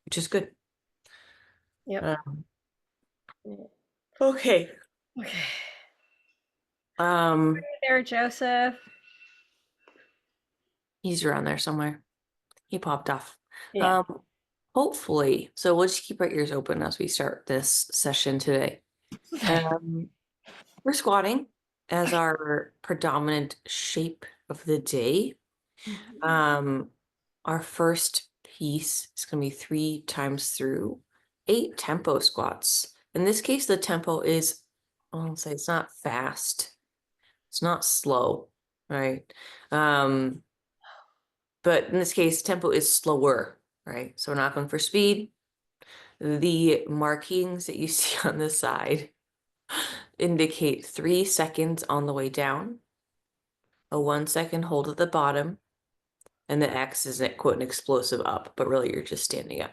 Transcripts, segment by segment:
which is good. Yep. Okay. Okay. Um, Hey there, Joseph. he's around there somewhere. He popped off. Yeah. Hopefully. So we'll just keep our ears open as we start this session today. Um, we're squatting as our predominant shape of the day. Our first piece is going to be 3 times through 8 tempo squats. In this case, the tempo is, I'll say it's not fast. It's not slow, right? But in this case, tempo is slower, right? So we're not going for speed. The markings that you see on the side indicate 3 seconds on the way down, a 1 second hold at the bottom, and the X is quote an explosive up, but really you're just standing up.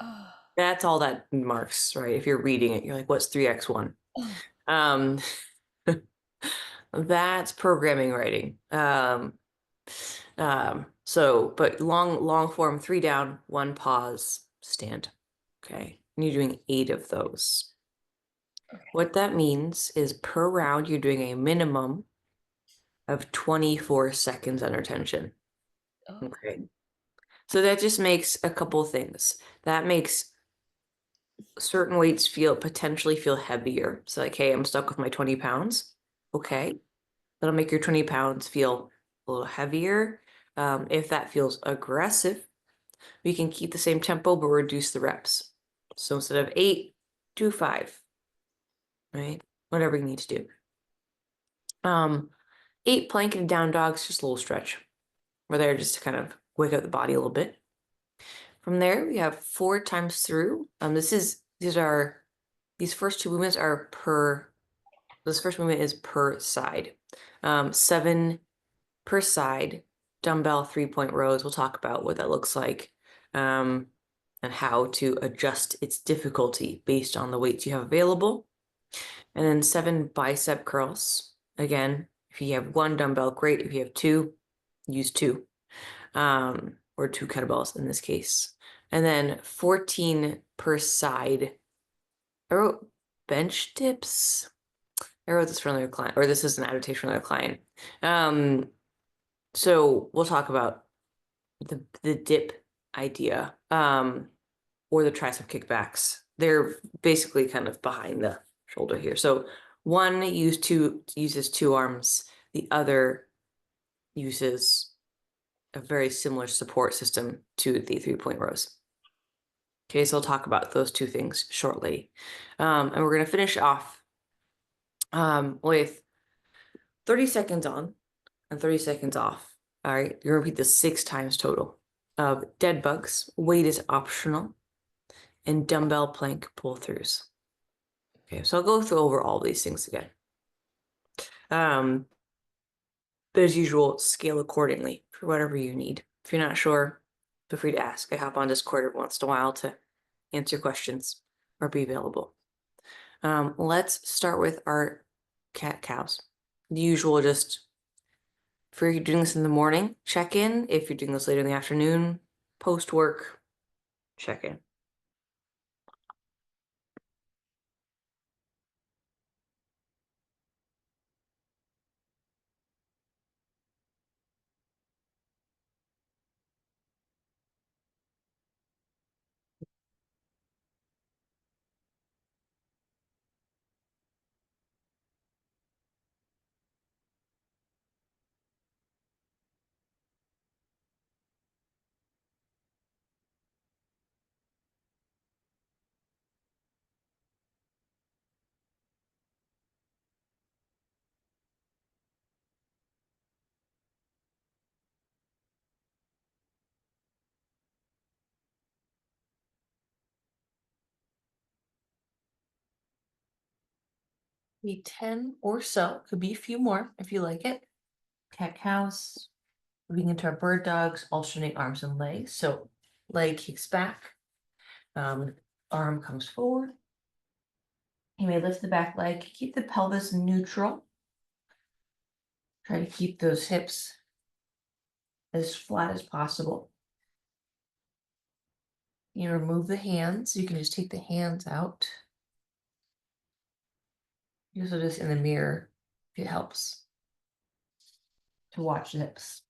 Oh. That's all that marks, right? If you're reading it, you're like, what's 3x1? Um, that's programming writing. But long form, 3 down, 1 pause, stand. Okay. And you're doing 8 of those. Okay. What that means is per round, you're doing a minimum of 24 seconds under tension. Oh. Okay. So that just makes a couple things. That makes certain weights potentially feel heavier. So like, hey, I'm stuck with my 20 pounds. Okay. That'll make your 20 pounds feel a little heavier. If that feels aggressive, we can keep the same tempo, but reduce the reps. So instead of 8, do 5, right? Whatever you need to do. 8 plank and down dogs, just a little stretch. We're there just to kind of wake up the body a little bit. From there, we have 4 times through. These first 2 movements are this first movement is per side. 7 per side, dumbbell 3-point rows. We'll talk about what that looks like, and how to adjust its difficulty based on the weights you have available. And then 7 bicep curls. Again, if you have 1 dumbbell, great. If you have 2, use 2, or 2 kettlebells in this case. And then 14 per side. I wrote bench dips. I wrote this for another client, or this is an adaptation for another client. So we'll talk about the dip idea, or the tricep kickbacks. They're basically kind of behind the shoulder here. So one uses 2 arms, the other uses a very similar support system to the 3-point rows. Okay, so I'll talk about those 2 things shortly. And we're going to finish off with 30 seconds on and 30 seconds off. All right, you're going to repeat this 6 times total of dead bugs. Weight is optional. And dumbbell plank pull-throughs. Okay, so I'll go through over all these things again. But as usual, scale accordingly for whatever you need. If you're not sure, feel free to ask. I hop on Discord every once in a while to answer questions or be available. Let's start with our cat-cows. The usual, just if you're doing this in the morning, check in. If you're doing this later in the afternoon, post-work, check in. Be 10 or so, could be a few more if you like it. Cat-cows. Moving into our bird dogs, alternate arms and legs. So leg kicks back, arm comes forward. You may lift the back leg, keep the pelvis neutral. Try to keep those hips as flat as possible. You remove the hands. You can just take the hands out. You also just in the mirror, if it helps to watch the hips.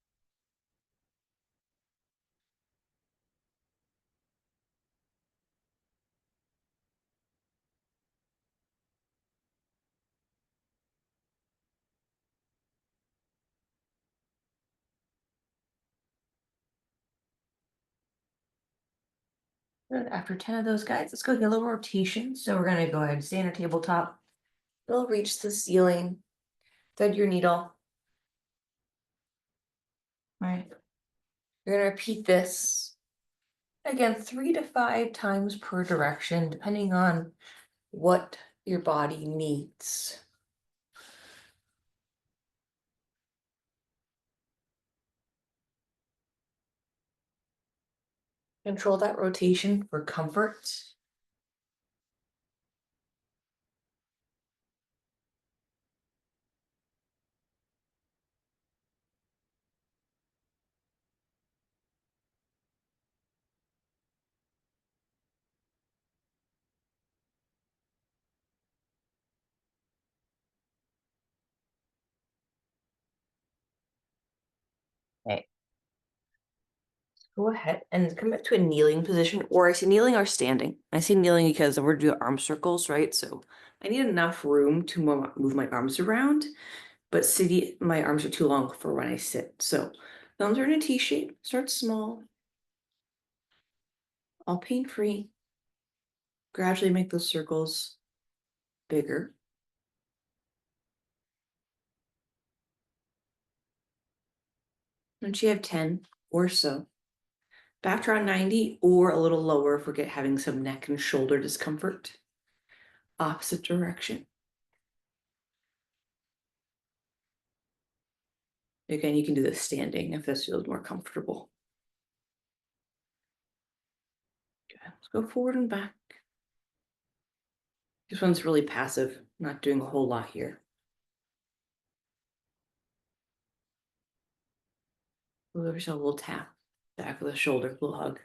Good. After 10 of those guys, let's go get a little rotation. So we're gonna go ahead and stay on our tabletop. We'll reach the ceiling. Thread your needle. All right. You're gonna repeat this again 3 to 5 times per direction, depending on what your body needs. Control that rotation for comfort. Okay. Go ahead and come back to a kneeling position, or I say kneeling or standing. I say kneeling because we're doing arm circles, right? So I need enough room to move my arms around, but sitting, my arms are too long for when I sit. So thumbs are in a T shape, start small, all pain-free. Gradually make those circles bigger. Once you have 10 or so, back to around 90 or a little lower if we're having some neck and shoulder discomfort. Opposite direction. Again, you can do this standing if this feels more comfortable. Okay, let's go forward and back. This one's really passive, not doing a whole lot here. Give yourself a little tap, back of the shoulder, little hug.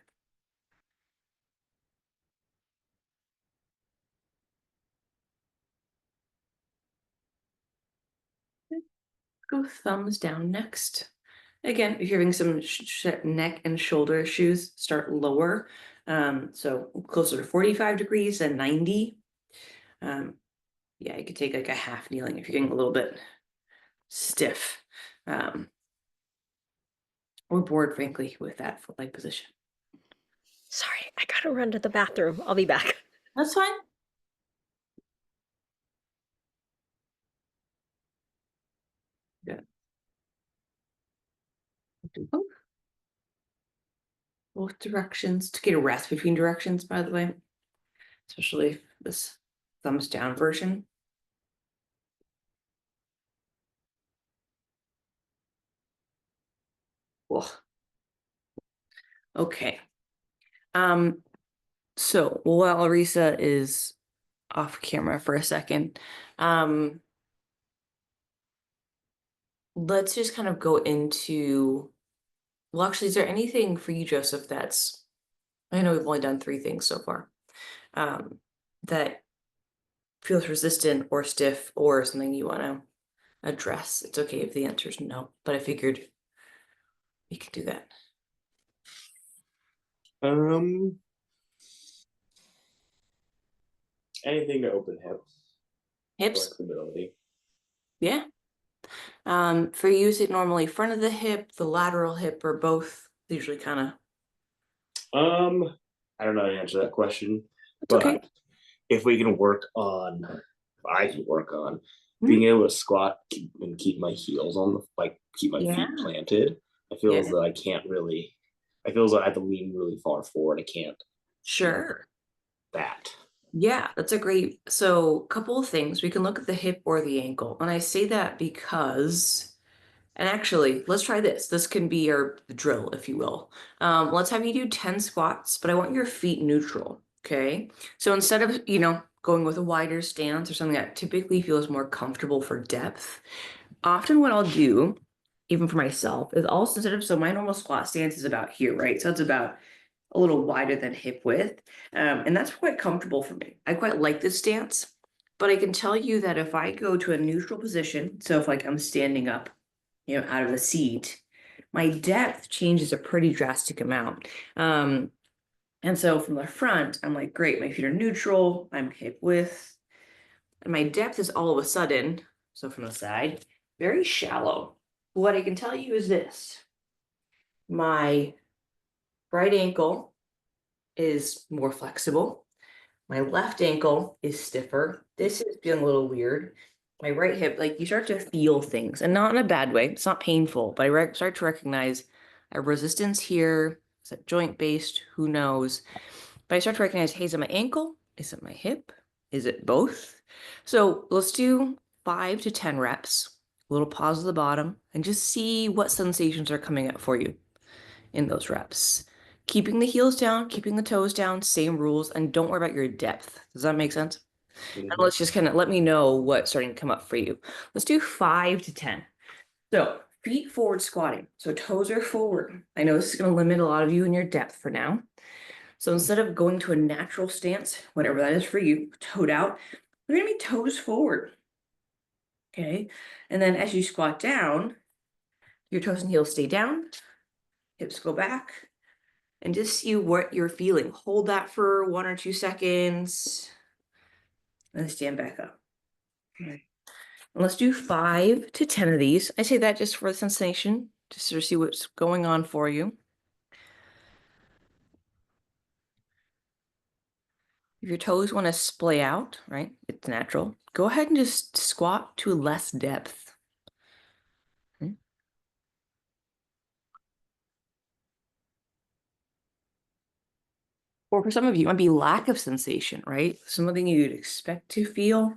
Go thumbs down next. Again, if you're having some neck and shoulder issues, start lower. So closer to 45 degrees than 90. Yeah, you could take like a half kneeling if you're getting a little bit stiff. Or bored, frankly, with that foot-like position. Sorry, I gotta run to the bathroom. I'll be back. That's fine. Good. Do both directions to get a rest between directions, by the way, especially this thumbs down version. Cool. Okay. So while Arisa is off camera for a second, let's just kind of go into, well, actually, is there anything for you, Joseph, that's, I know we've only done 3 things so far, that feels resistant or stiff or something you want to address? It's okay if the answer is no, but I figured we could do that. Anything to open hips. Hips? Flexibility. Yeah. For you, is it normally front of the hip, the lateral hip, or both? Usually kind of. I don't know how to answer that question. It's okay. If we can work on, if I can work on being able to squat and keep my heels on the, keep my feet planted, I feel as though I can't really, I feel as though I have to lean really far forward. I can't. Sure. That. Yeah, that's a great, so couple of things. We can look at the hip or the ankle. And I say that because, and actually, let's try this. This can be our drill, if you will. Let's have you do 10 squats, but I want your feet neutral, okay? So instead of, going with a wider stance or something that typically feels more comfortable for depth, often what I'll do, even for myself, is also instead of, so my normal squat stance is about here, right? So it's about a little wider than hip width. And that's quite comfortable for me. I quite like this stance, but I can tell you that if I go to a neutral position, so if like I'm standing up, out of the seat, my depth changes a pretty drastic amount. And so from the front, I'm like, great, my feet are neutral, I'm hip width, and my depth is all of a sudden, so from the side, very shallow. What I can tell you is this. My right ankle is more flexible. My left ankle is stiffer. This is feeling a little weird. My right hip, like you start to feel things, and not in a bad way. It's not painful, but I start to recognize a resistance here. Is it joint based? Who knows? But I start to recognize, hey, is it my ankle? Is it my hip? Is it both? So let's do 5 to 10 reps, a little pause at the bottom, and just see what sensations are coming up for you in those reps. Keeping the heels down, keeping the toes down, same rules, and don't worry about your depth. Does that make sense? And let's just kind of let me know what's starting to come up for you. Let's do 5 to 10. So feet forward squatting. So toes are forward. I know this is going to limit a lot of you in your depth for now. So instead of going to a natural stance, whatever that is for you, toed out, we're going to be toes forward. Okay. And then as you squat down, your toes and heels stay down, hips go back, and just see what you're feeling. Hold that for 1 or 2 seconds, and then stand back up. Okay. And let's do 5 to 10 of these. I say that just for the sensation, just to see what's going on for you. If your toes want to splay out, right, it's natural. Go ahead and just squat to less depth. Okay. Or for some of you, it might be lack of sensation, right? Something you'd expect to feel.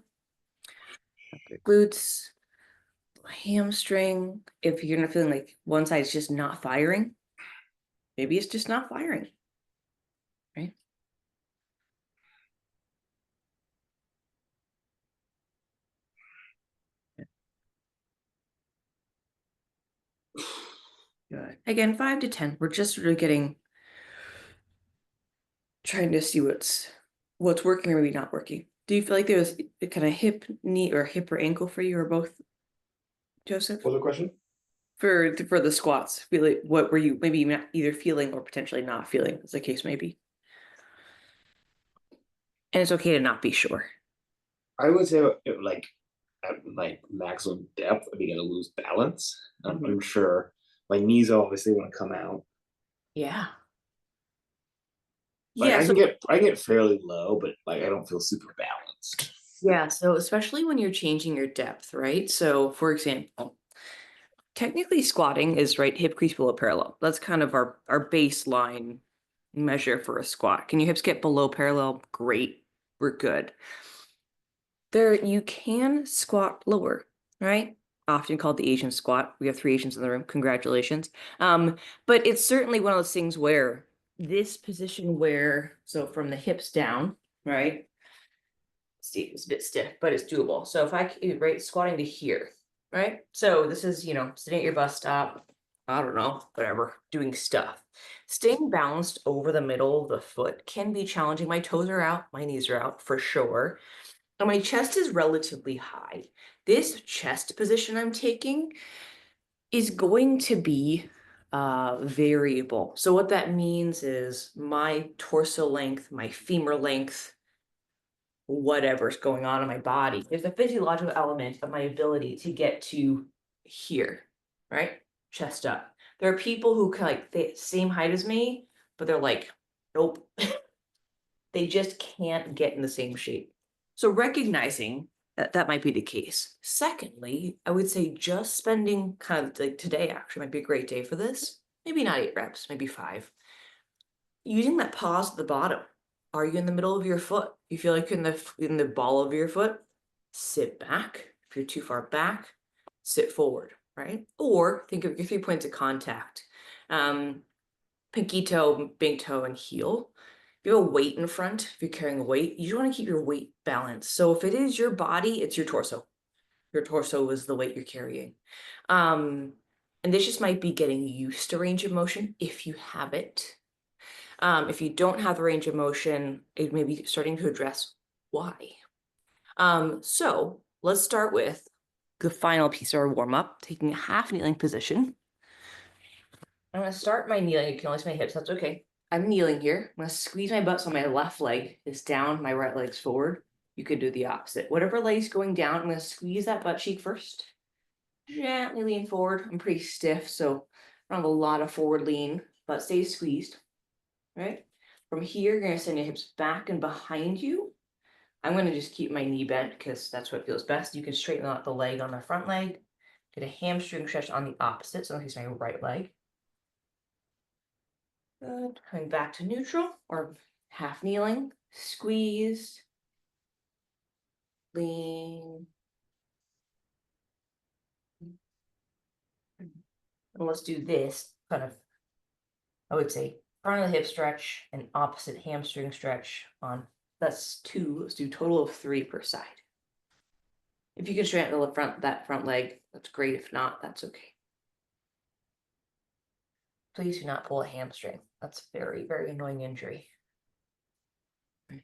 Your glutes, hamstring. If you're not feeling like one side's just not firing, maybe it's just not firing, right? Good. Again, 5 to 10. We're just sort of trying to see what's working or maybe not working. Do you feel like there was a kind of hip, knee, or hip or ankle for you, or both, Joseph? What's the question? For the squats, feel like what were you maybe not either feeling or potentially not feeling, as the case may be? And it's okay to not be sure. I would say like at like maximum depth, I'd be gonna lose balance. I'm sure my knees obviously want to come out. Yeah. Like Yeah. I get fairly low, but like I don't feel super balanced. Yeah. So especially when you're changing your depth, right? So for example, technically squatting is right hip crease below parallel. That's kind of our baseline measure for a squat. Can your hips get below parallel? Great. We're good. There, you can squat lower, right? Often called the Asian squat. We have 3 Asians in the room. Congratulations. But it's certainly one of those things where this position so from the hips down, right? See, it's a bit stiff, but it's doable. So if right, squatting to here, right? So this is, sitting at your bus stop, I don't know, whatever, doing stuff. Staying balanced over the middle of the foot can be challenging. My toes are out, my knees are out for sure. And my chest is relatively high. This chest position I'm taking is going to be variable. So what that means is my torso length, my femur length, whatever's going on in my body. There's a physiological element of my ability to get to here, right? Chest up. There are people who like the same height as me, but they're like, nope. They just can't get in the same shape. So recognizing that that might be the case. Secondly, I would say just spending kind of like today actually might be a great day for this. Maybe not 8 reps, maybe 5. Using that pause at the bottom. Are you in the middle of your foot? You feel like you're in the ball of your foot? Sit back. If you're too far back, sit forward, right? Or think of your 3 points of contact. Pinky toe, big toe, and heel. If you have a weight in front, if you're carrying a weight, you want to keep your weight balanced. So if it is your body, it's your torso. Your torso is the weight you're carrying. And this just might be getting used to range of motion if you have it. If you don't have the range of motion, it may be starting to address why. So let's start with the final piece of our warm-up, taking a half kneeling position. I'm going to start my kneeling. You can only see my hips. That's okay. I'm kneeling here. I'm going to squeeze my butt so my left leg is down, my right leg's forward. You could do the opposite. Whatever leg's going down, I'm going to squeeze that butt cheek first. Gently lean forward. I'm pretty stiff, so I don't have a lot of forward lean, but stay squeezed. Right? From here, you're going to send your hips back and behind you. I'm going to just keep my knee bent because that's what feels best. You can straighten out the leg on the front leg. Get a hamstring stretch on the opposite. So this is my right leg. Good. Coming back to neutral or half kneeling. Squeeze. Lean. And let's do this kind of, I would say, front of the hip stretch and opposite hamstring stretch on. That's 2. Let's do a total of 3 per side. If you can straighten that front leg, that's great. If not, that's okay. Please do not pull a hamstring. That's a very, very annoying injury. If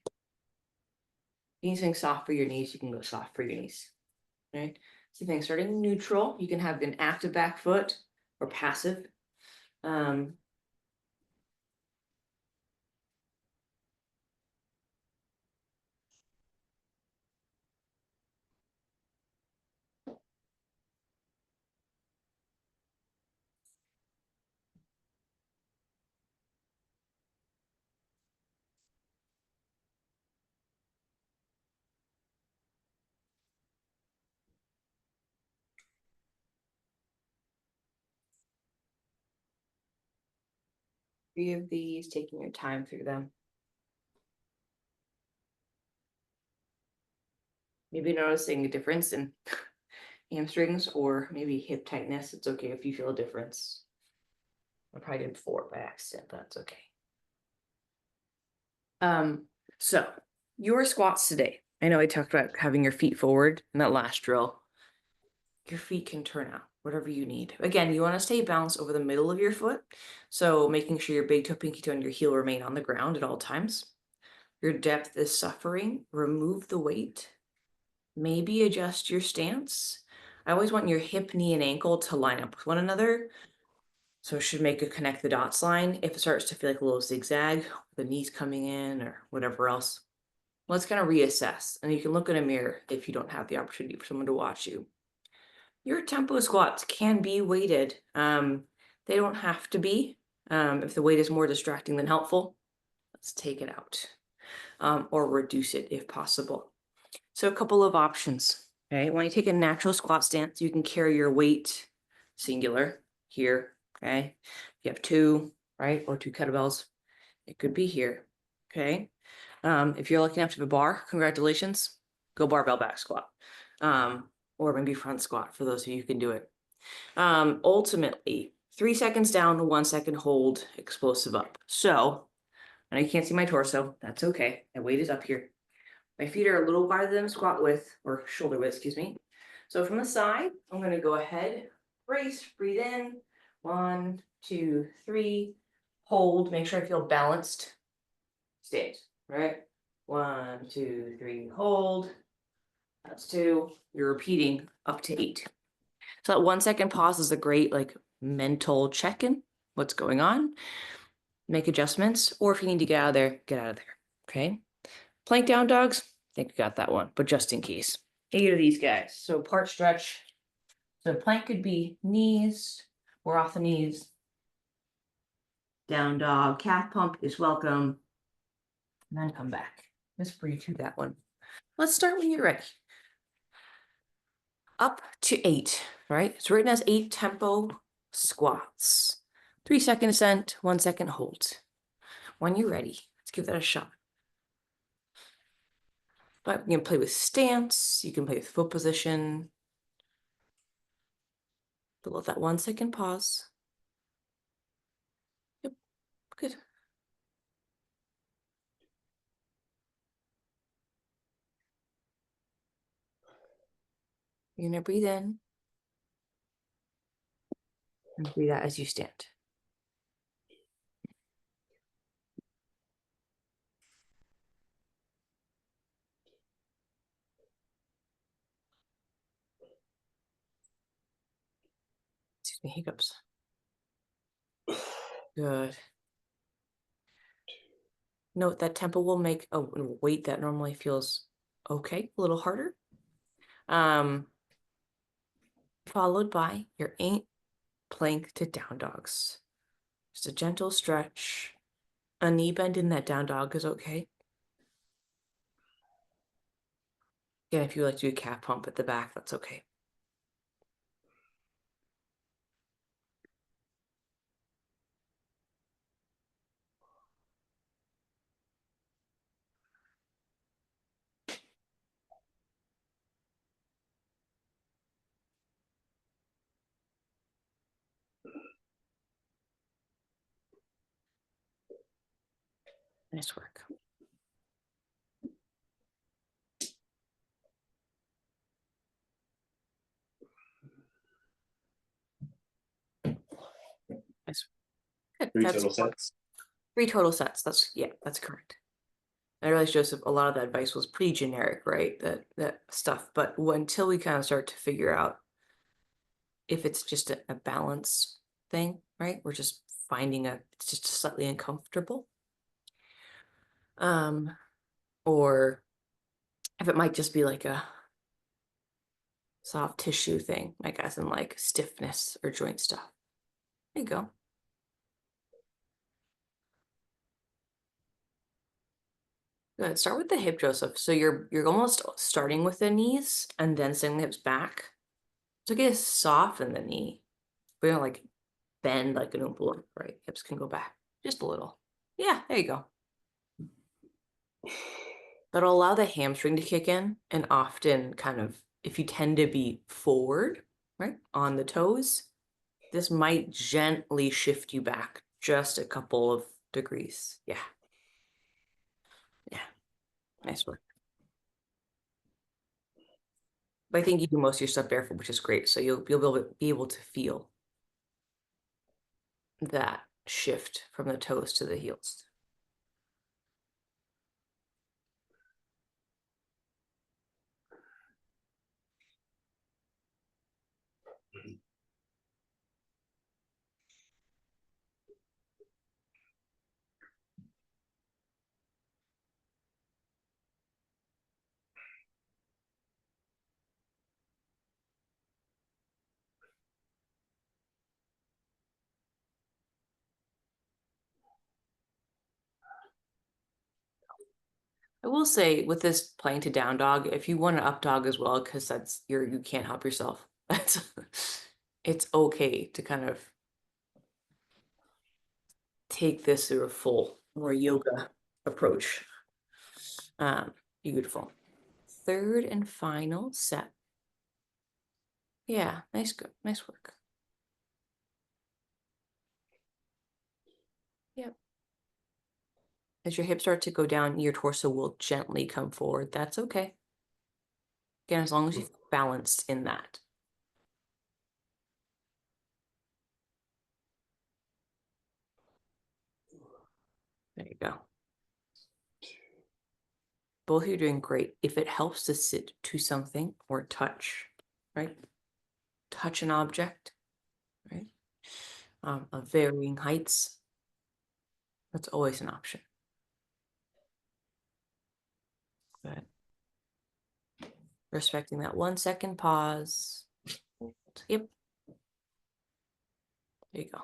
you need something soft for your knees, you can go soft for your knees. Right? Same thing, starting neutral. You can have an active back foot or passive. Three of these, taking your time through them. Maybe noticing a difference in hamstrings or maybe hip tightness. It's okay if you feel a difference. I probably did 4 by accident, but that's okay. So your squats today. I know I talked about having your feet forward in that last drill. Your feet can turn out, whatever you need. Again, you want to stay balanced over the middle of your foot. So making sure your big toe, pinky toe, and your heel remain on the ground at all times. Your depth is suffering. Remove the weight. Maybe adjust your stance. I always want your hip, knee, and ankle to line up with one another. So it should make a connect the dots line. If it starts to feel like a little zigzag, the knees coming in or whatever else, let's kind of reassess. And you can look in a mirror if you don't have the opportunity for someone to watch you. Your tempo squats can be weighted. They don't have to be. If the weight is more distracting than helpful, let's take it out or reduce it if possible. So a couple of options. Okay, when you take a natural squat stance, you can carry your weight singular here. Okay, if you have 2, right, or 2 kettlebells, it could be here. Okay, if you're lucky enough to have a bar, congratulations. Go barbell back squat, or maybe front squat for those of you who can do it. Ultimately, 3 seconds down, 1 second hold, explosive up. So, and I can't see my torso. That's okay. My weight is up here. My feet are a little wider than squat width or shoulder width, excuse me. So from the side, I'm going to go ahead, brace, breathe in, 1, 2, 3, hold, make sure I feel balanced. Stand, right? 1, 2, 3, hold. That's 2. You're repeating up to 8. So that 1 second pause is a great like mental check-in. What's going on? Make adjustments, or if you need to get out of there, get out of there. Okay. Plank down dogs. I think we got that one, but just in case. 8 of these guys. So part stretch. So plank could be knees. We're off the knees. Down dog. Calf pump is welcome. And then come back. Let's breathe through that one. Let's start when you're ready. Up to 8, right? It's written as 8 tempo squats. 3 second ascent, 1 second hold. When you're ready, let's give that a shot. But you can play with stance, you can play with foot position. But let that 1 second pause. Yep, good. You're gonna breathe in and breathe out as you stand. Any hiccups? Good. Note that tempo will make a weight that normally feels okay, a little harder. Followed by your 8 plank to down dogs. Just a gentle stretch. A knee bend in that down dog is okay. Again, if you like to do a calf pump at the back, that's okay. Nice work. Nice. Good. Three That's total sets. 3 total sets. That's correct. I realized, Joseph, a lot of that advice was pretty generic, right? That stuff. But until we kind of start to figure out if it's just a balance thing, right? We're just finding it's just slightly uncomfortable. Or if it might just be like a soft tissue thing, like as in like stiffness or joint stuff. There you go. Good. Start with the hip, Joseph. So you're almost starting with the knees and then sending the hips back. So get soften the knee. We don't like bend like an oompa loompa, right? Hips can go back just a little. Yeah, there you go. That'll allow the hamstring to kick in, and often kind of if you tend to be forward, right, on the toes, this might gently shift you back just a couple of degrees. Yeah. Yeah. Nice work. But I think you do most of your stuff barefoot, which is great. So you'll be able to feel that shift from the toes to the heels. I will say with this playing to down dog, if you want an up dog as well, because that's you can't help yourself. It's okay to kind of take this through a full more yoga approach. Beautiful. Third and final set. Yeah, nice work. Yep. As your hips start to go down, your torso will gently come forward. That's okay. Again, as long as you're balanced in that. There you go. Both of you are doing great. If it helps to sit to something or touch, right? Touch an object, right? Of varying heights. That's always an option. Good. Respecting that 1 second pause. Yep. There you go.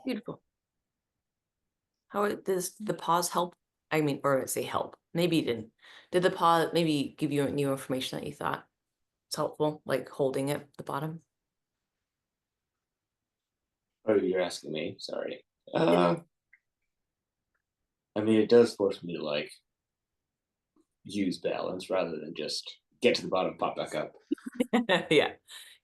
Beautiful. How does the pause help? I mean, or say help. Maybe it didn't. Did the pause maybe give you new information that you thought it's helpful, like holding it at the bottom? Oh, you're asking me. Sorry. I mean, it does force me to like use balance rather than just get to the bottom, pop back up. Yeah,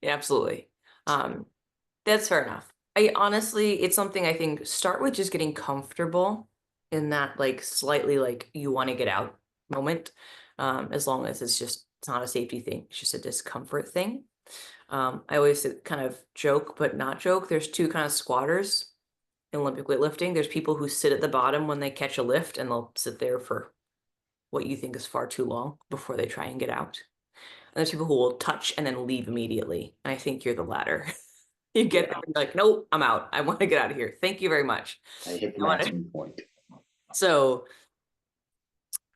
yeah, absolutely. That's fair enough. I honestly, it's something I think start with just getting comfortable in that like slightly like you want to get out moment. As long as it's not a safety thing, it's just a discomfort thing. I always kind of joke, but not joke. There's two kind of squatters in Olympic weightlifting. There's people who sit at the bottom when they catch a lift and they'll sit there for what you think is far too long before they try and get out. And there's people who will touch and then leave immediately. And I think you're the latter. You get there and you're like, nope, I'm out. I want to get out of here. Thank you very much. I hit the maximum point. So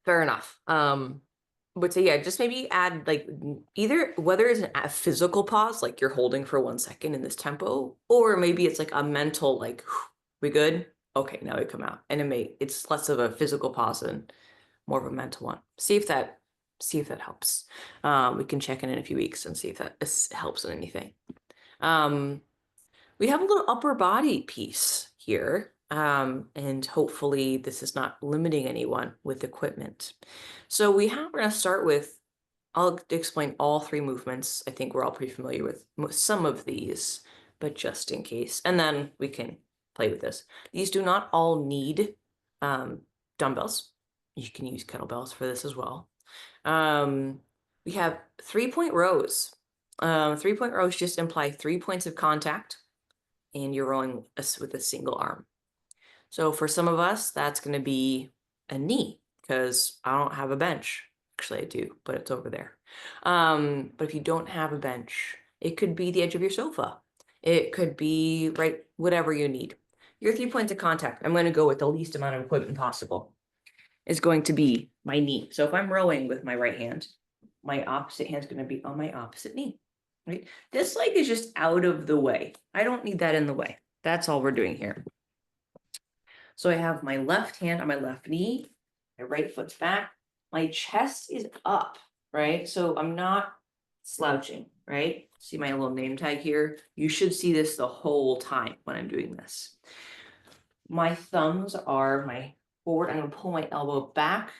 fair enough. But so yeah, just maybe add like either whether it's a physical pause, like you're holding for 1 second in this tempo, or maybe it's like a mental, like, we good? Okay, now we come out. And it's less of a physical pause and more of a mental one. See if that helps. We can check in a few weeks and see if that helps in anything. We have a little upper body piece here, and hopefully this is not limiting anyone with equipment. So we're going to start with, I'll explain all three movements. I think we're all pretty familiar with some of these, but just in case, and then we can play with this. These do not all need dumbbells. You can use kettlebells for this as well. We have 3-point rows. 3-point rows just imply 3 points of contact and you're rowing with a single arm. So for some of us, that's going to be a knee because I don't have a bench. Actually, I do, but it's over there. But if you don't have a bench, it could be the edge of your sofa. It could be right, whatever you need. Your 3 points of contact, I'm going to go with the least amount of equipment possible, is going to be my knee. So if I'm rowing with my right hand, my opposite hand is going to be on my opposite knee. Right? This leg is just out of the way. I don't need that in the way. That's all we're doing here. So I have my left hand on my left knee, my right foot's back, my chest is up, right? So I'm not slouching, right? See my little name tag here? You should see this the whole time when I'm doing this. My thumbs are my forward. I'm going to pull my elbow back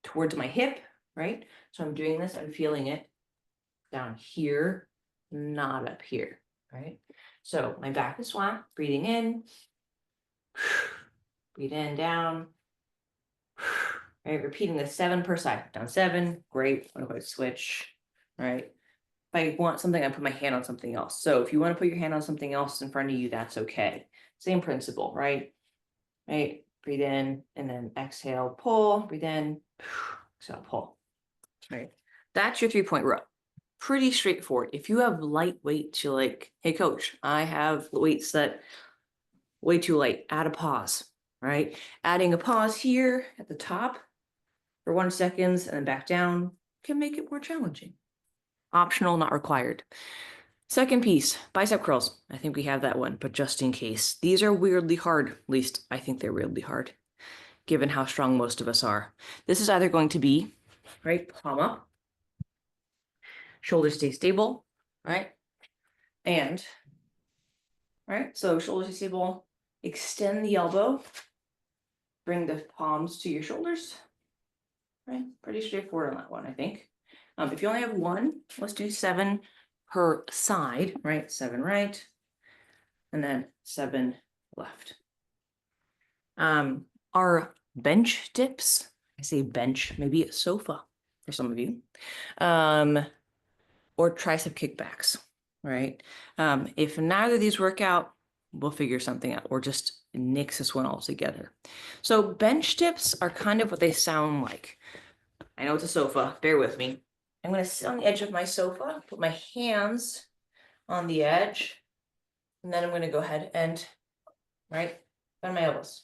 towards my hip, right? So I'm doing this, I'm feeling it down here, not up here, right? So my back is flat, breathing in, breathe in, down, right? Repeating the 7 per side, down 7, great. I'm going to switch, right? If I want something, I put my hand on something else. So if you want to put your hand on something else in front of you, that's okay. Same principle, right? Right, breathe in and then exhale, pull, breathe in, exhale, pull, right? That's your 3-point row. Pretty straightforward. If you have light weights, you're like, hey coach, I have weights that way too light, add a pause, right? Adding a pause here at the top for 1 second and then back down can make it more challenging. Optional, not required. Second piece, bicep curls. I think we have that one, but just in case. These are weirdly hard, at least I think they're weirdly hard, given how strong most of us are. This is either going to be, right, palm up, shoulders stay stable, right? And, right, so shoulders stay stable, extend the elbow, bring the palms to your shoulders, right? Pretty straightforward on that one, I think. If you only have one, let's do 7 per side, right? 7 right, and then 7 left. Our bench dips, I say bench, maybe a sofa for some of you, or tricep kickbacks, right? If neither of these work out, we'll figure something out or just nix this one all together. So bench dips are kind of what they sound like. I know it's a sofa, bear with me. I'm going to sit on the edge of my sofa, put my hands on the edge, and then I'm going to go ahead and, right, bend my elbows,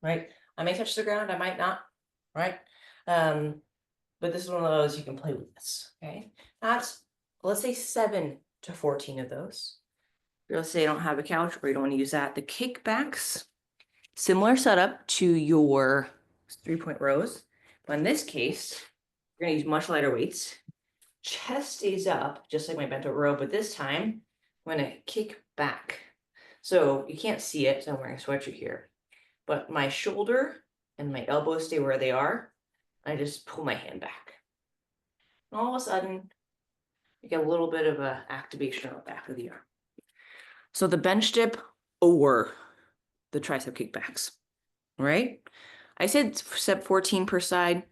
right? I may touch the ground, I might not, right? But this is one of those you can play with this, okay? That's, let's say 7 to 14 of those. Let's say you don't have a couch or you don't want to use that. The kickbacks, similar setup to your 3-point rows, but in this case, we're going to use much lighter weights. Chest stays up, just like my bent over row, but this time I'm going to kick back. So you can't see it, so I'm wearing a sweatshirt here, but my shoulder and my elbow stay where they are. I just pull my hand back. And all of a sudden, you get a little bit of a activation on the back of the arm. So the bench dip or the tricep kickbacks, right? I said set 14 per side,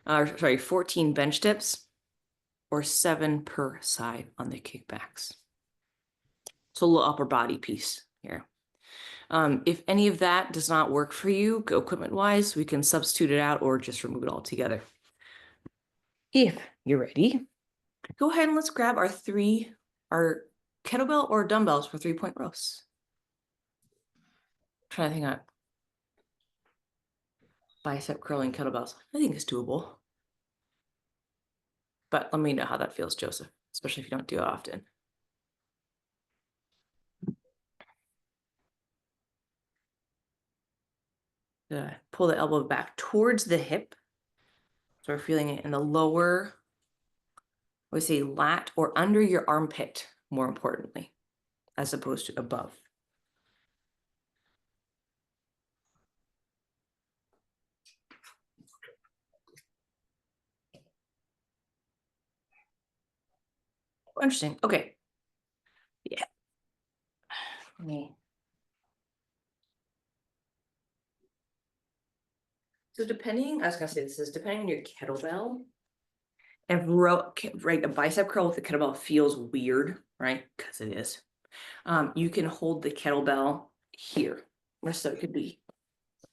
sorry, 14 bench dips or 7 per side on the kickbacks. So a little upper body piece here. If any of that does not work for you, equipment wise, we can substitute it out or just remove it altogether. If you're ready, go ahead and let's grab our kettlebell or dumbbells for 3-point rows. Trying to think of bicep curling kettlebells. I think it's doable. But let me know how that feels, Joseph, especially if you don't do it often. Pull the elbow back towards the hip. So we're feeling it in the lower, I would say lat or under your armpit, more importantly, as opposed to above. Interesting. Okay. Yeah. So depending, I was gonna say this is depending on your kettlebell. And right, a bicep curl with a kettlebell feels weird, right? Because it is. You can hold the kettlebell here, or so it could be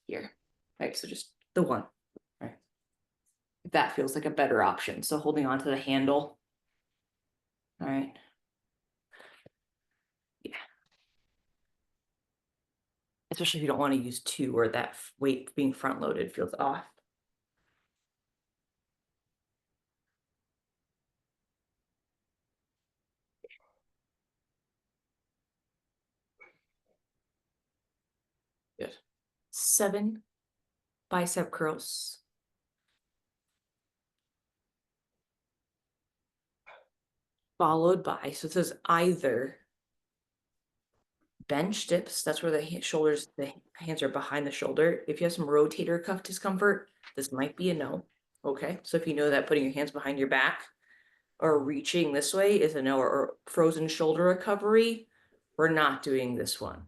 here, right? So just the one, right? That feels like a better option. So holding onto the handle, all right? Yeah. Especially if you don't want to use two or that weight being front loaded feels off. Good. 7 bicep curls. Followed by, so it says either bench dips, that's where the hands are behind the shoulder. If you have some rotator cuff discomfort, this might be a no. Okay, so if you know that putting your hands behind your back or reaching this way is a no, or frozen shoulder recovery, we're not doing this one.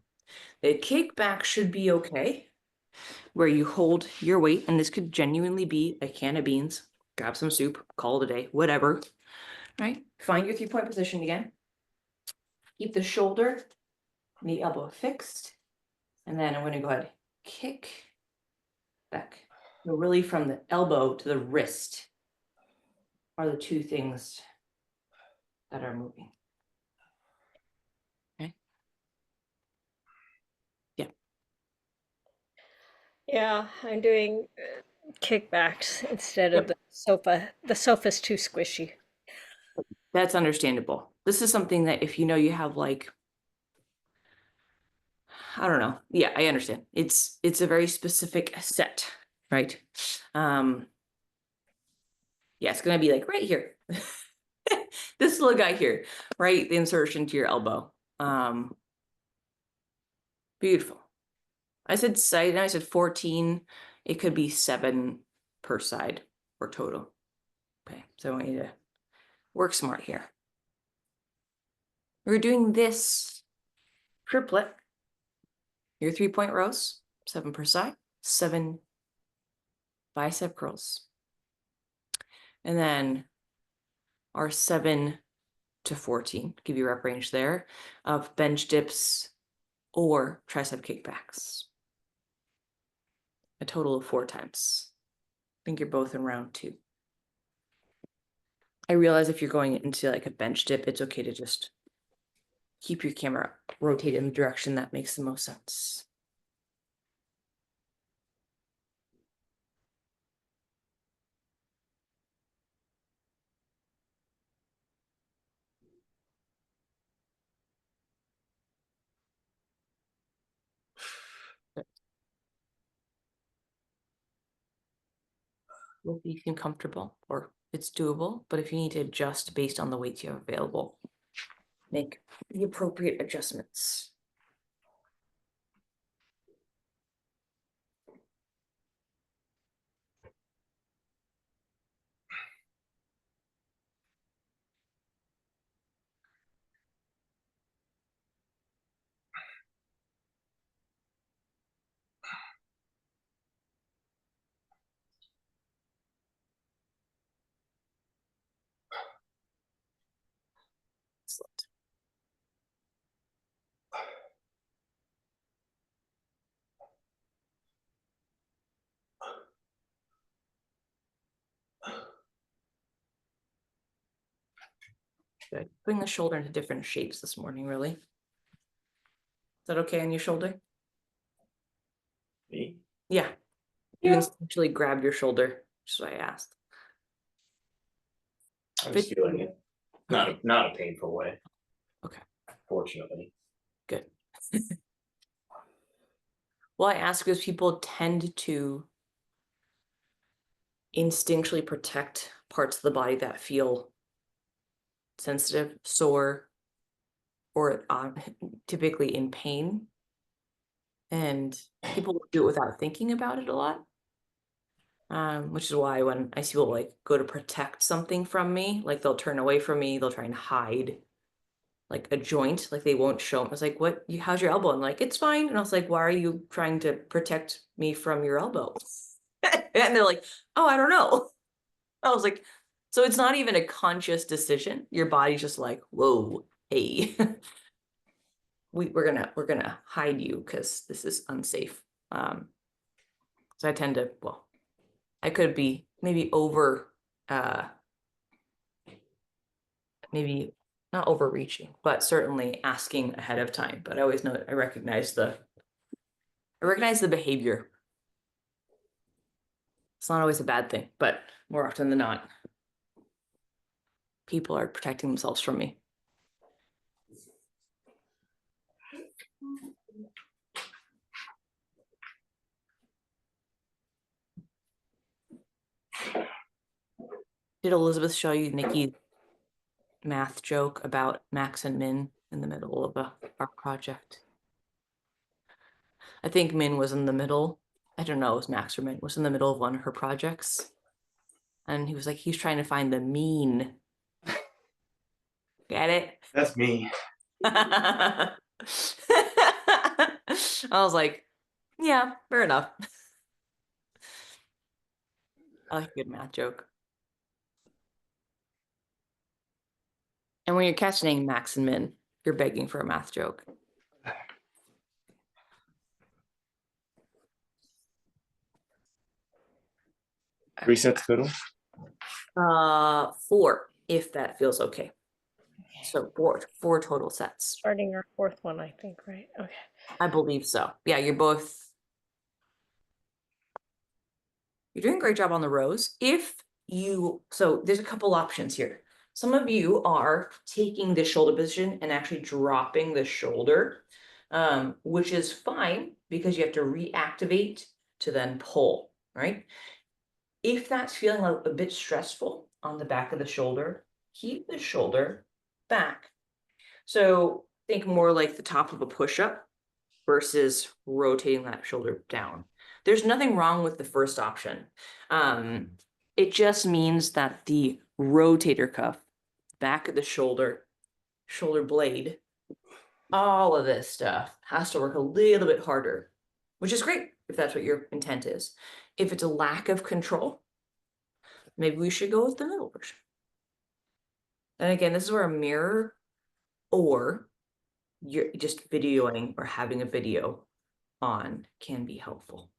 The kickback should be okay, where you hold your weight, and this could genuinely be a can of beans, grab some soup, call it a day, whatever, right? Find your 3-point position again. Keep the shoulder and the elbow fixed. And then I'm going to go ahead, kick back. So really from the elbow to the wrist are the two things that are moving. Okay. Yeah. Yeah, I'm doing kickbacks instead of the sofa. The sofa's too squishy. That's understandable. This is something that if you know you have like, I don't know. Yeah, I understand. It's a very specific set, right? Yeah, it's gonna be like right here. This little guy here, right? The insertion to your elbow. Beautiful. I said side, and I said 14. It could be 7 per side or total. Okay, so I want you to work smart here. We're doing this triplet. Your 3-point rows, 7 per side, 7 bicep curls. And then our 7 to 14, give you a rep range there of bench dips or tricep kickbacks. A total of 4 times. I think you're both in round 2. I realize if you're going into like a bench dip, it's okay to just keep your camera rotated in the direction that makes the most sense. Will you feel comfortable or it's doable, but if you need to adjust based on the weights you have available, make the appropriate adjustments. Good. Putting the shoulder into different shapes this morning, really. Is that okay on your shoulder? Me? Yeah. You instinctually grabbed your shoulder, just what I asked. I'm just feeling it. Not a painful way. Okay. Fortunately. Good. Well, I ask because people tend to instinctually protect parts of the body that feel sensitive, sore, or typically in pain. And people do it without thinking about it a lot. Which is why when I see people like go to protect something from me, like they'll turn away from me, they'll try and hide like a joint, like they won't show them. I was like, what, how's your elbow? And like, it's fine. And I was like, why are you trying to protect me from your elbow? And they're like, oh, I don't know. I was like, so it's not even a conscious decision. Your body's just like, whoa, hey, we're gonna hide you because this is unsafe. So I tend to, well, I could be maybe maybe not overreaching, but certainly asking ahead of time. But I always know I recognize the behavior. It's not always a bad thing, but more often than not, people are protecting themselves from me. Did Elizabeth show you Nikki's math joke about Max and Min in the middle of our project? I think Min was in the middle. I don't know, it was Max or Min was in the middle of one of her projects. And he was like, he's trying to find the mean. Get it? That's me. I was like, yeah, fair enough. I like a good math joke. And when you're catching Max and Min, you're begging for a math joke. 3 sets total? 4, if that feels okay. So four total sets. Starting our 4th one, I think, right? Okay. I believe so. Yeah, you're doing a great job on the rows. So there's a couple options here. Some of you are taking the shoulder position and actually dropping the shoulder, which is fine because you have to reactivate to then pull, right? If that's feeling a bit stressful on the back of the shoulder, keep the shoulder back. So think more like the top of a push-up versus rotating that shoulder down. There's nothing wrong with the first option. It just means that the rotator cuff, back of the shoulder blade, all of this stuff has to work a little bit harder, which is great if that's what your intent is. If it's a lack of control, maybe we should go with the middle version. And again, this is where a mirror or you're just videoing or having a video on can be helpful.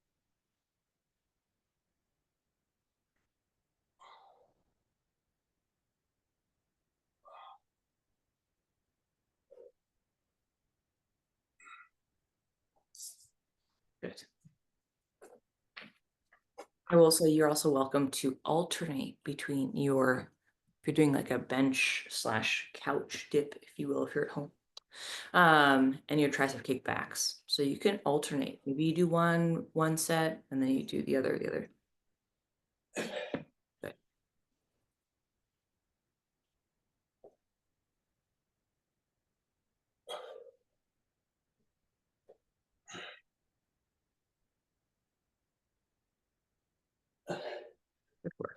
Good. I will say you're also welcome to alternate between if you're doing like a bench / couch dip, if you will, if you're at home, and your tricep kickbacks. So you can alternate. Maybe you do one set and then you do the other. Good. Good work.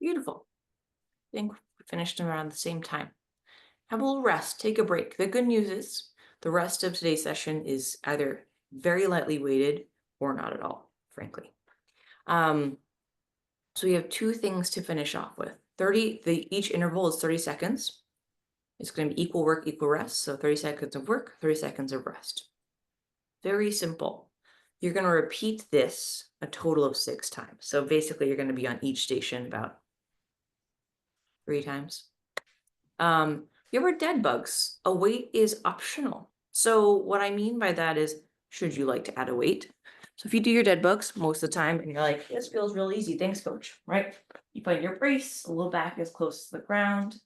Beautiful. I think we finished them around the same time. Have a little rest, take a break. The good news is the rest of today's session is either very lightly weighted or not at all, frankly. So we have 2 things to finish off with. Each interval is 30 seconds. It's going to be equal work, equal rest. So 30 seconds of work, 30 seconds of rest. Very simple. You're going to repeat this a total of 6 times. So basically you're going to be on each station about 3 times. Your dead bugs, a weight is optional. So what I mean by that is, should you like to add a weight? So if you do your dead bugs most of the time and you're like, this feels real easy, thanks coach, right? You put your brace, a little back as close to the ground,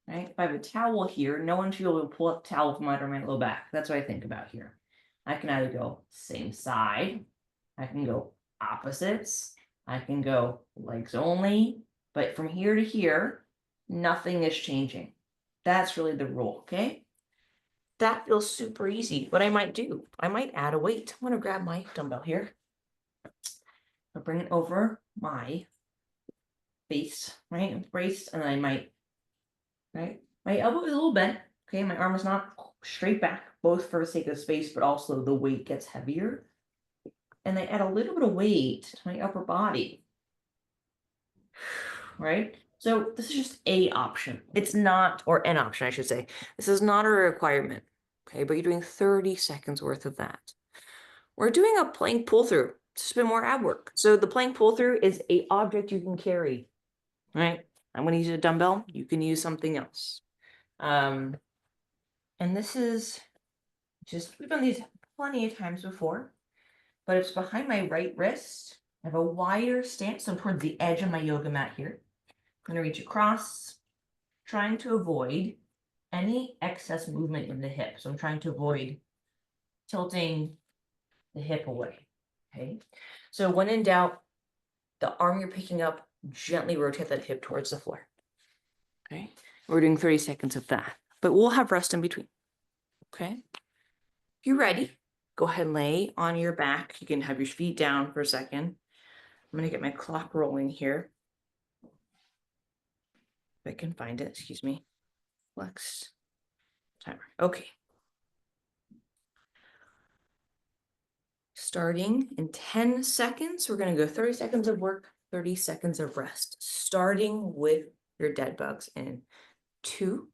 right? If I have a towel here, no one should be able to pull up the towel from under my low back. That's what I think about here. I can either go same side, I can go opposites, I can go legs only, but from here to here, nothing is changing. That's really the rule, okay? That feels super easy. What I might do, I might add a weight. I'm gonna grab my dumbbell here. I'll bring it over my face, right? I'm braced, and then I might, right? My elbow is a little bent, okay? My arm is not straight back, both for the sake of space, but also the weight gets heavier. And I add a little bit of weight to my upper body, right? So this is just a option. It's not, or an option, I should say. This is not a requirement, okay? But you're doing 30 seconds worth of that. We're doing a plank pull through. It's a bit more ab work. So the plank pull through is a object you can carry, right? I'm going to use a dumbbell. You can use something else. And this is just, we've done these plenty of times before, but it's behind my right wrist. I have a wider stance, so I'm towards the edge of my yoga mat here. I'm going to reach across, trying to avoid any excess movement in the hip. So I'm trying to avoid tilting the hip away. Okay. So when in doubt, the arm you're picking up, gently rotate that hip towards the floor. Okay. We're doing 30 seconds of that, but we'll have rest in between. Okay. If you're ready, go ahead and lay on your back. You can have your feet down for a second. I'm going to get my clock rolling here. If I can find it, excuse me. Flex timer. Okay. Starting in 10 seconds, we're going to go 30 seconds of work, 30 seconds of rest, starting with your dead bugs in 2,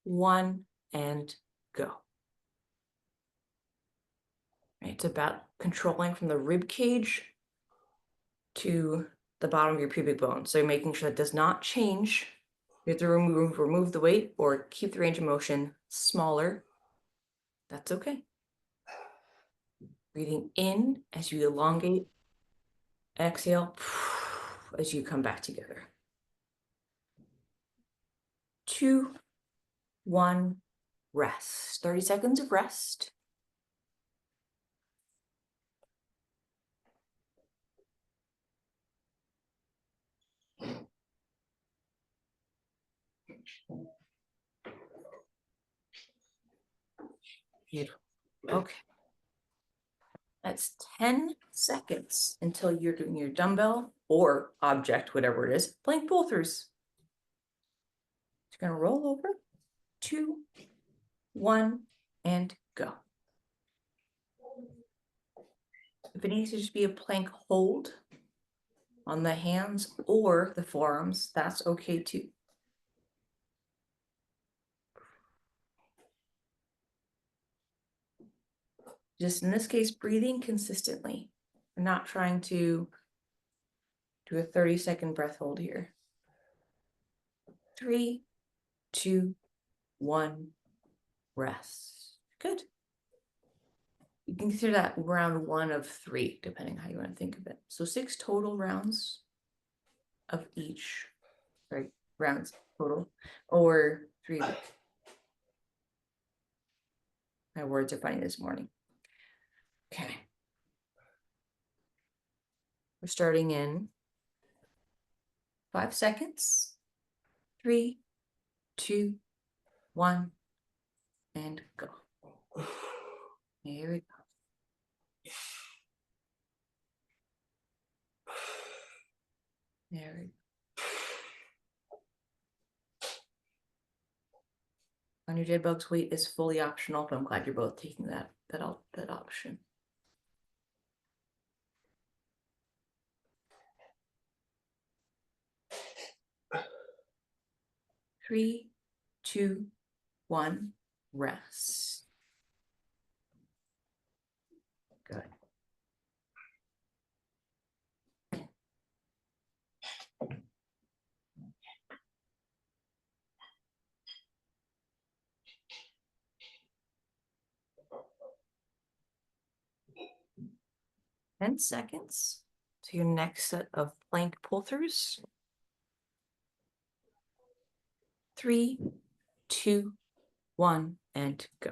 1, and go. It's about controlling from the rib cage to the bottom of your pubic bone. So you're making sure that does not change. You have to remove the weight or keep the range of motion smaller. That's okay. Breathing in as you elongate. Exhale as you come back together. 2, 1, rest. 30 seconds of rest. Beautiful. Okay. That's 10 seconds until you're doing your dumbbell or object, whatever it is, plank pull throughs. You're going to roll over. 2, 1, and go. If it needs to just be a plank hold on the hands or the forearms, that's okay too. Just in this case, breathing consistently. We're not trying to do a 30-second breath hold here. 3, 2, 1, rest. Good. You can consider that round 1 of 3, depending how you want to think of it. So 6 total rounds of each, right? Rounds total, or 3 of it. My words are funny this morning. Okay. We're starting in 5 seconds. 3, 2, 1, and go. Here we go. There we go. On your dead bugs, weight is fully optional, but I'm glad you're both taking that option. Three, 2, 1, rest. 10 seconds to your next set of plank pull-throughs. 3, 2, 1, and go.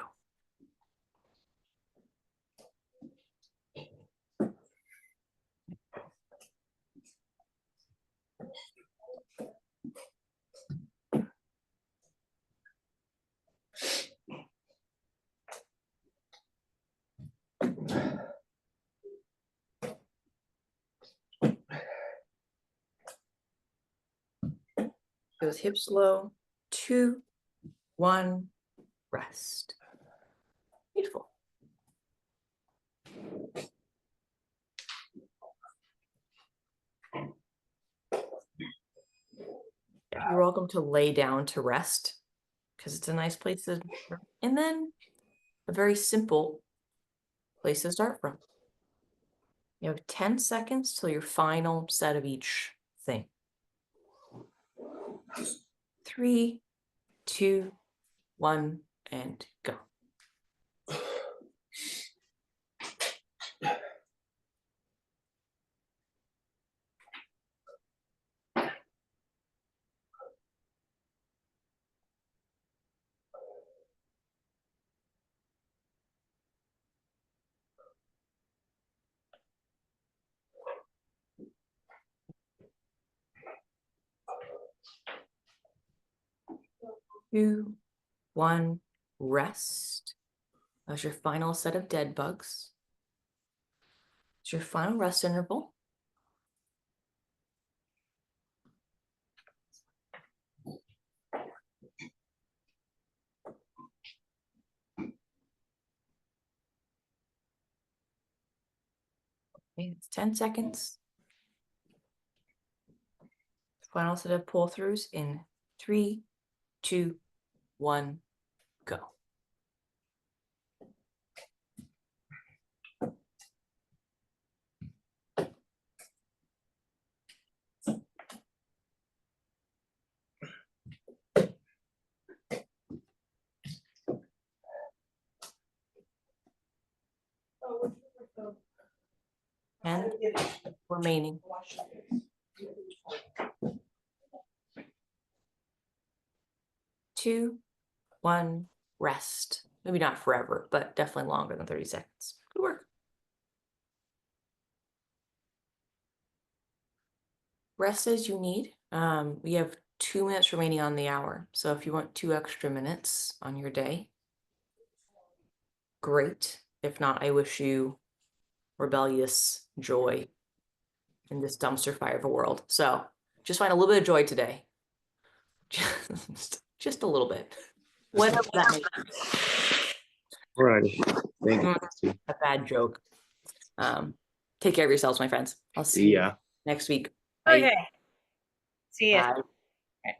Those hips low. 2, 1, rest. Beautiful. You're welcome to lay down to rest because it's a nice place to, and then a very simple place to start from. You have 10 seconds till your final set of each thing. 3, 2, 1, and go. Two, 1, rest. That's your final set of dead bugs. It's your final rest interval. Okay, it's 10 seconds. Final set of pull-throughs in 3, 2, 1, go. And remaining. 2, 1, rest. Maybe not forever, but definitely longer than 30 seconds. Good work. Rest as you need. We have 2 minutes remaining on the hour. So if you want 2 extra minutes on your day, great. If not, I wish you rebellious joy in this dumpster fire of a world. So just find a little bit of joy today. Just a little bit. Whatever that may be. All right. Thank you. A bad joke. Take care of yourselves, my friends. I'll see you next week. Bye. Okay. See ya. Bye.